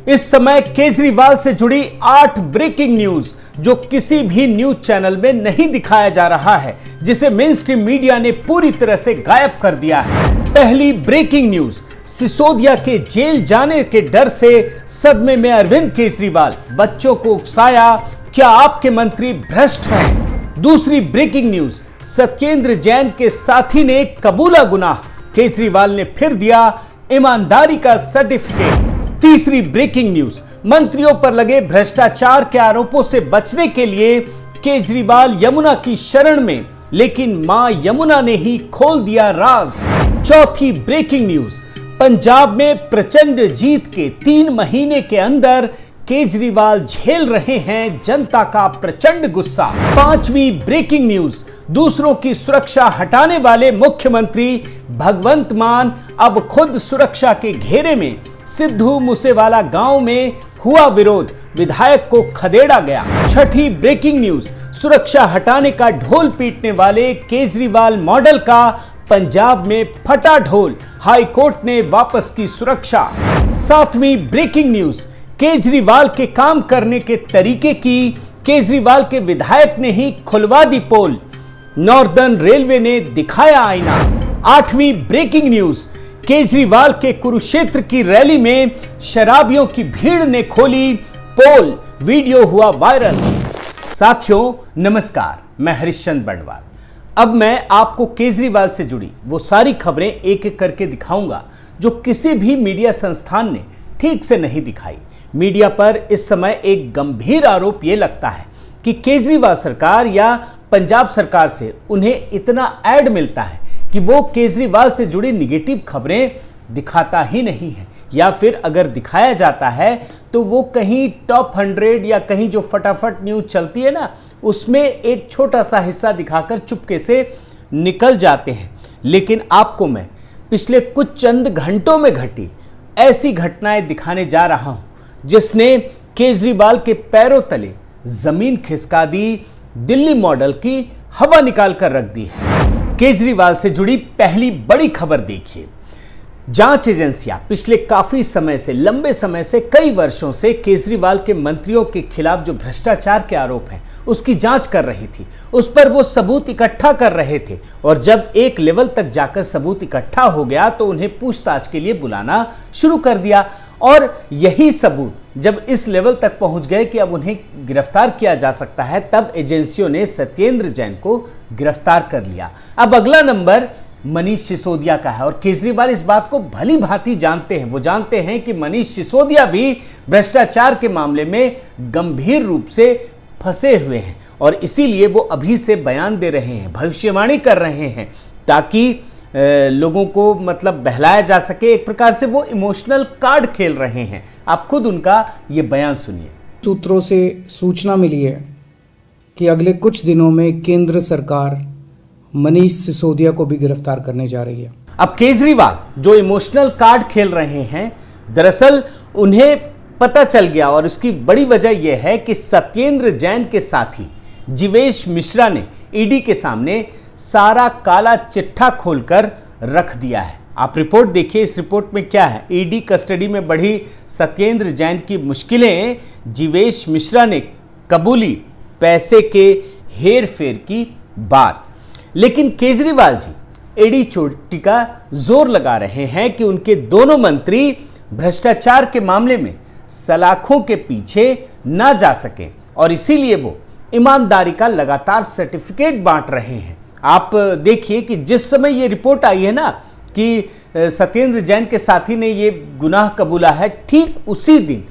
इस समय केजरीवाल से जुड़ी 8 ब्रेकिंग न्यूज जो किसी भी न्यूज चैनल में नहीं दिखाया जा रहा है, जिसे मेन स्ट्रीम मीडिया ने पूरी तरह से गायब कर दिया है। पहली ब्रेकिंग न्यूज, सिसोदिया के जेल जाने के डर से सदमे में अरविंद केजरीवाल, बच्चों को उकसाया, क्या आपके मंत्री भ्रष्ट हैं? दूसरी ब्रेकिंग न्यूज, सत्येंद्र जैन के साथी ने कबूला गुनाह, केजरीवाल ने फिर दिया ईमानदारी का सर्टिफिकेट। तीसरी ब्रेकिंग न्यूज, मंत्रियों पर लगे भ्रष्टाचार के आरोपों से बचने के लिए केजरीवाल यमुना की शरण में, लेकिन मां यमुना ने ही खोल दिया राज। चौथी ब्रेकिंग न्यूज, पंजाब में प्रचंड जीत के 3 महीने के अंदर केजरीवाल झेल रहे हैं जनता का प्रचंड गुस्सा। पांचवी ब्रेकिंग न्यूज, दूसरों की सुरक्षा हटाने वाले मुख्यमंत्री भगवंत मान अब खुद सुरक्षा के घेरे में। सिद्धू मूसेवाला गांव में हुआ विरोध, विधायक को खदेड़ा गया। छठी ब्रेकिंग न्यूज, सुरक्षा हटाने का ढोल पीटने वाले केजरीवाल मॉडल का पंजाब में फटा ढोल, हाईकोर्ट ने वापस की सुरक्षा। सातवीं ब्रेकिंग न्यूज, केजरीवाल के काम करने के तरीके की केजरीवाल के विधायक ने ही खुलवा दी पोल, नॉर्दर्न रेलवे ने दिखाया आईना। आठवीं ब्रेकिंग न्यूज, केजरीवाल के कुरुक्षेत्र की रैली में शराबियों की भीड़ ने खोली पोल, वीडियो हुआ वायरल। साथियों नमस्कार, मैं हरिश्चंद्र बंडवाल। अब मैं आपको केजरीवाल से जुड़ी वो सारी खबरें एक एक करके दिखाऊंगा जो किसी भी मीडिया संस्थान ने ठीक से नहीं दिखाई। मीडिया पर इस समय एक गंभीर आरोप यह लगता है कि केजरीवाल सरकार या पंजाब सरकार से उन्हें इतना ऐड मिलता है कि वो केजरीवाल से जुड़ी निगेटिव खबरें दिखाता ही नहीं है, या फिर अगर दिखाया जाता है तो वो कहीं टॉप 100 या कहीं जो फटाफट न्यूज चलती है ना, उसमें एक छोटा सा हिस्सा दिखाकर चुपके से निकल जाते हैं। लेकिन आपको मैं पिछले कुछ चंद घंटों में घटी ऐसी घटनाएं दिखाने जा रहा हूं जिसने केजरीवाल के पैरों तले जमीन खिसका दी, दिल्ली मॉडल की हवा निकाल कर रख दी है। केजरीवाल से जुड़ी पहली बड़ी खबर देखिए। जांच एजेंसियां पिछले काफी समय से, लंबे समय से, कई वर्षों से केजरीवाल के मंत्रियों के खिलाफ जो भ्रष्टाचार के आरोप हैं उसकी जांच कर रही थी, उस पर वो सबूत इकट्ठा कर रहे थे। और जब एक लेवल तक जाकर सबूत इकट्ठा हो गया तो उन्हें पूछताछ के लिए बुलाना शुरू कर दिया। और यही सबूत जब इस लेवल तक पहुंच गए कि अब उन्हें गिरफ्तार किया जा सकता है, तब एजेंसियों ने सत्येंद्र जैन को गिरफ्तार कर लिया। अब अगला नंबर मनीष सिसोदिया का है और केजरीवाल इस बात को भली भांति जानते हैं। वो जानते हैं कि मनीष सिसोदिया भी भ्रष्टाचार के मामले में गंभीर रूप से फंसे हुए हैं और इसीलिए वो अभी से बयान दे रहे हैं, भविष्यवाणी कर रहे हैं, ताकि लोगों को मतलब बहलाया जा सके। एक प्रकार से वो इमोशनल कार्ड खेल रहे हैं। आप खुद उनका ये बयान सुनिए। सूत्रों से सूचना मिली है कि अगले कुछ दिनों में केंद्र सरकार मनीष सिसोदिया को भी गिरफ्तार करने जा रही है। अब केजरीवाल जो इमोशनल कार्ड खेल रहे हैं, दरअसल उन्हें पता चल गया और उसकी बड़ी वजह यह है कि सत्येंद्र जैन के साथी जीवेश मिश्रा ने ईडी के सामने सारा काला चिट्ठा खोलकर रख दिया है। आप रिपोर्ट देखिए, इस रिपोर्ट में क्या है। ईडी कस्टडी में बढ़ी सत्येंद्र जैन की मुश्किलें, जीवेश मिश्रा ने कबूली पैसे के हेर फेर की बात। लेकिन केजरीवाल जी एड़ी चोटी का जोर लगा रहे हैं कि उनके दोनों मंत्री भ्रष्टाचार के मामले में सलाखों के पीछे ना जा सके और इसीलिए वो ईमानदारी का लगातार सर्टिफिकेट बांट रहे हैं। आप देखिए कि जिस समय ये रिपोर्ट आई है ना कि सत्येंद्र जैन के साथी ने ये गुनाह कबूला है, ठीक उसी दिन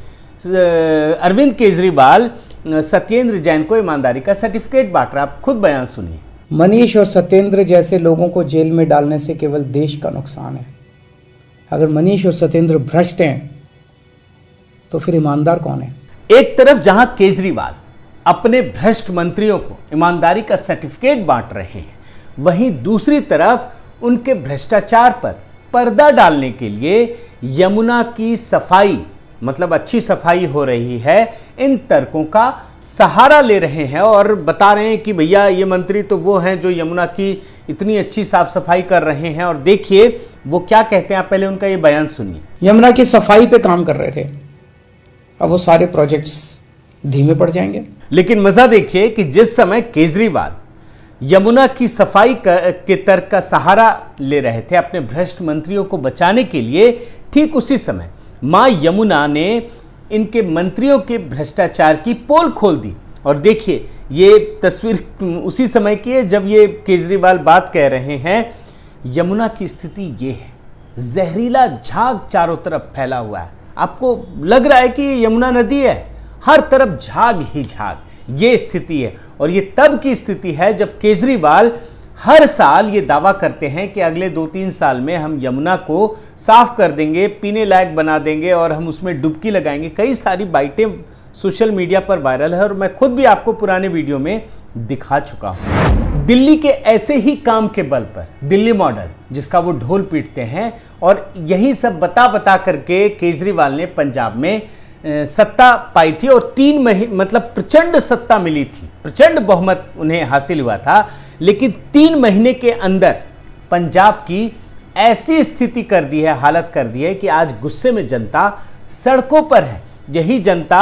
अरविंद केजरीवाल सत्येंद्र जैन को ईमानदारी का सर्टिफिकेट बांट रहा। आप खुद बयान सुनिए। मनीष और सत्येंद्र जैसे लोगों को जेल में डालने से केवल देश का नुकसान है। अगर मनीष और सत्येंद्र भ्रष्ट हैं तो फिर ईमानदार कौन है? एक तरफ जहां केजरीवाल अपने भ्रष्ट मंत्रियों को ईमानदारी का सर्टिफिकेट बांट रहे हैं, वहीं दूसरी तरफ उनके भ्रष्टाचार पर पर्दा डालने के लिए यमुना की सफाई, मतलब अच्छी सफाई हो रही है, इन तर्कों का सहारा ले रहे हैं और बता रहे हैं कि भैया ये मंत्री तो वो हैं जो यमुना की इतनी अच्छी साफ सफाई कर रहे हैं। और देखिए वो क्या कहते हैं, आप पहले उनका ये बयान सुनिए। यमुना की सफाई पे काम कर रहे थे अब वो सारे प्रोजेक्ट्स धीमे पड़ जाएंगे। लेकिन मजा देखिए कि जिस समय केजरीवाल यमुना की सफाई के तर्क का सहारा ले रहे थे अपने भ्रष्ट मंत्रियों को बचाने के लिए, ठीक उसी समय मां यमुना ने इनके मंत्रियों के भ्रष्टाचार की पोल खोल दी। और देखिए, ये तस्वीर उसी समय की है जब ये केजरीवाल बात कह रहे हैं। यमुना की स्थिति ये है, जहरीला झाग चारों तरफ फैला हुआ है। आपको लग रहा है कि ये यमुना नदी है, हर तरफ झाग ही झाग, ये स्थिति है। और ये तब की स्थिति है जब केजरीवाल हर साल ये दावा करते हैं कि अगले 2-3 साल में हम यमुना को साफ कर देंगे, पीने लायक बना देंगे और हम उसमें डुबकी लगाएंगे। कई सारी बाइटें सोशल मीडिया पर वायरल है और मैं खुद भी आपको पुराने वीडियो में दिखा चुका हूं। दिल्ली के ऐसे ही काम के बल पर दिल्ली मॉडल, जिसका वो ढोल पीटते हैं, और यही सब बता बता करके केजरीवाल ने पंजाब में सत्ता पाई थी और 3 महीने मतलब प्रचंड सत्ता मिली थी, प्रचंड बहुमत उन्हें हासिल हुआ था। लेकिन 3 महीने के अंदर पंजाब की ऐसी स्थिति कर दी है, हालत कर दी है कि आज गुस्से में जनता सड़कों पर है। यही जनता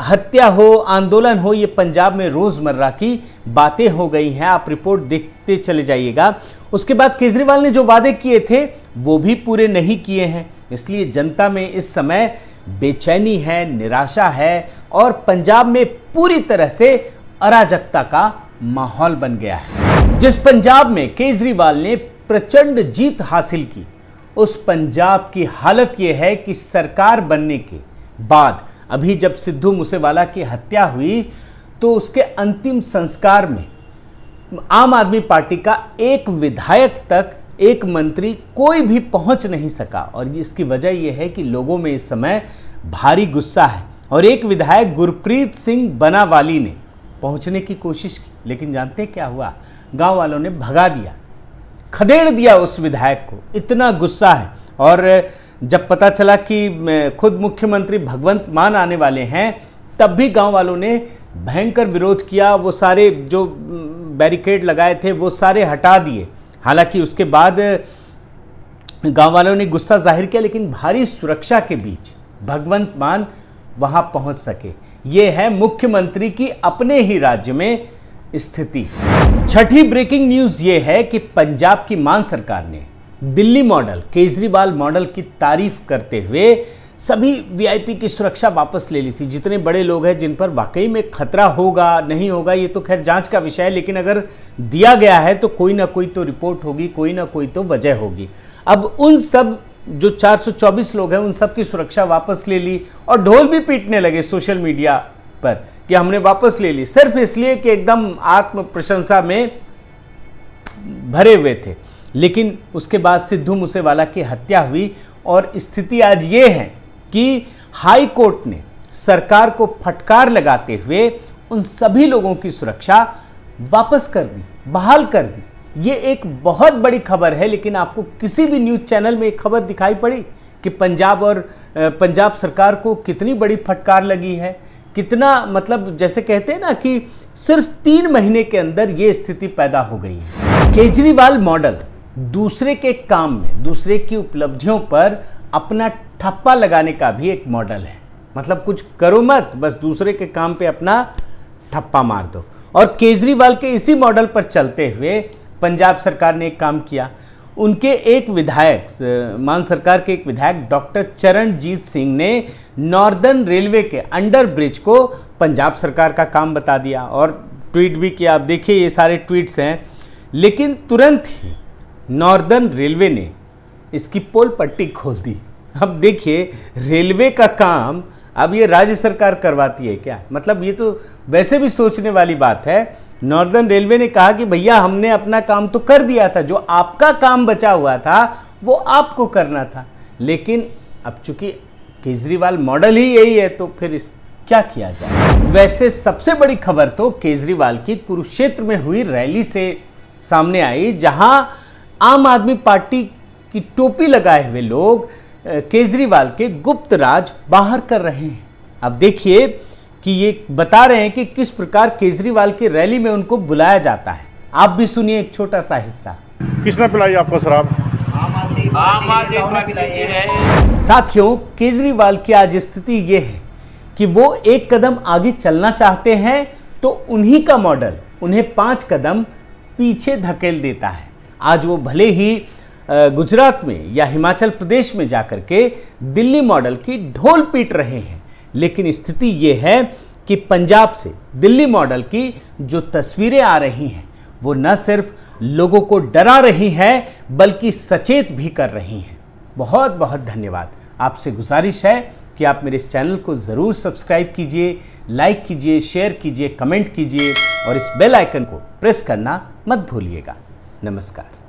हत्या हो, आंदोलन हो, ये पंजाब में रोजमर्रा की बातें हो गई हैं। आप रिपोर्ट देखते चले जाइएगा। उसके बाद केजरीवाल ने जो वादे किए थे वो भी पूरे नहीं किए हैं, इसलिए जनता में इस समय बेचैनी है, निराशा है और पंजाब में पूरी तरह से अराजकता का माहौल बन गया है। जिस पंजाब में केजरीवाल ने प्रचंड जीत हासिल की, उस पंजाब की हालत यह है कि सरकार बनने के बाद अभी जब सिद्धू मूसेवाला की हत्या हुई तो उसके अंतिम संस्कार में आम आदमी पार्टी का एक विधायक तक, एक मंत्री, कोई भी पहुंच नहीं सका। और इसकी वजह यह है कि लोगों में इस समय भारी गुस्सा है। और एक विधायक गुरप्रीत सिंह बनावाली ने पहुंचने की कोशिश की, लेकिन जानते क्या हुआ? गांव वालों ने भगा दिया, खदेड़ दिया उस विधायक को। इतना गुस्सा है। और जब पता चला कि खुद मुख्यमंत्री भगवंत मान आने वाले हैं, तब भी गांव वालों ने भयंकर विरोध किया। वो सारे जो बैरिकेड लगाए थे वो सारे हटा दिए। हालांकि उसके बाद गांव वालों ने गुस्सा जाहिर किया, लेकिन भारी सुरक्षा के बीच भगवंत मान वहां पहुंच सके। ये है मुख्यमंत्री की अपने ही राज्य में स्थिति। छठी ब्रेकिंग न्यूज ये है कि पंजाब की मान सरकार ने दिल्ली मॉडल, केजरीवाल मॉडल की तारीफ करते हुए सभी वीआईपी की सुरक्षा वापस ले ली थी। जितने बड़े लोग हैं जिन पर वाकई में खतरा होगा, नहीं होगा, ये तो खैर जांच का विषय है, लेकिन अगर दिया गया है तो कोई ना कोई तो रिपोर्ट होगी, कोई ना कोई तो वजह होगी। अब उन सब जो 424 लोग हैं उन सब की सुरक्षा वापस ले ली और ढोल भी पीटने लगे सोशल मीडिया पर कि हमने वापस ले ली, सिर्फ इसलिए कि एकदम आत्म प्रशंसा में भरे हुए थे। लेकिन उसके बाद सिद्धू मूसेवाला की हत्या हुई और स्थिति आज ये है कि हाई कोर्ट ने सरकार को फटकार लगाते हुए उन सभी लोगों की सुरक्षा वापस कर दी, बहाल कर दी। ये एक बहुत बड़ी खबर है। लेकिन आपको किसी भी न्यूज़ चैनल में एक खबर दिखाई पड़ी कि पंजाब सरकार को कितनी बड़ी फटकार लगी है? कितना जैसे कहते हैं ना कि सिर्फ 3 महीने के अंदर ये स्थिति पैदा हो गई है। केजरीवाल मॉडल दूसरे के काम में, दूसरे की उपलब्धियों पर अपना ठप्पा लगाने का भी एक मॉडल है। कुछ करो मत, बस दूसरे के काम पे अपना ठप्पा मार दो। और केजरीवाल के इसी मॉडल पर चलते हुए पंजाब सरकार ने एक काम किया। उनके एक विधायक, मान सरकार के एक विधायक डॉक्टर चरणजीत सिंह ने नॉर्दर्न रेलवे के अंडर ब्रिज को पंजाब सरकार का काम बता दिया और ट्वीट भी किया। आप देखिए, ये सारे ट्वीट्स हैं। लेकिन तुरंत ही नॉर्दर्न रेलवे ने इसकी पोल पट्टी खोल दी। अब देखिए, रेलवे का काम अब ये राज्य सरकार करवाती है क्या? ये तो वैसे भी सोचने वाली बात है। नॉर्दर्न रेलवे ने कहा कि भैया हमने अपना काम तो कर दिया था, जो आपका काम बचा हुआ था वो आपको करना था। लेकिन अब चूंकि केजरीवाल मॉडल ही यही है तो फिर क्या किया जाए? वैसे सबसे बड़ी खबर तो केजरीवाल की कुरुक्षेत्र में हुई रैली से सामने आई, जहां आम आदमी पार्टी की टोपी लगाए हुए लोग केजरीवाल के गुप्त राज बाहर कर रहे हैं। अब देखिए कि ये बता रहे हैं कि किस प्रकार केजरीवाल की रैली में उनको बुलाया जाता है। आप भी सुनिए एक छोटा सा हिस्सा। किसने पिलाई आपको शराब? आम आदमी आम आदमी पार्टी जीती रहे। साथियों, केजरीवाल की आज स्थिति ये है कि वो एक कदम आगे चलना चाहते हैं तो उन्हीं का मॉडल उन्हें 5 कदम पीछे धकेल देता है। आज वो भले ही गुजरात में या हिमाचल प्रदेश में जाकर के दिल्ली मॉडल की ढोल पीट रहे हैं, लेकिन स्थिति ये है कि पंजाब से दिल्ली मॉडल की जो तस्वीरें आ रही हैं वो न सिर्फ लोगों को डरा रही हैं बल्कि सचेत भी कर रही हैं। बहुत बहुत धन्यवाद। आपसे गुजारिश है कि आप मेरे इस चैनल को ज़रूर सब्सक्राइब कीजिए, लाइक कीजिए, शेयर कीजिए, कमेंट कीजिए और इस बेल आइकन को प्रेस करना मत भूलिएगा। नमस्कार।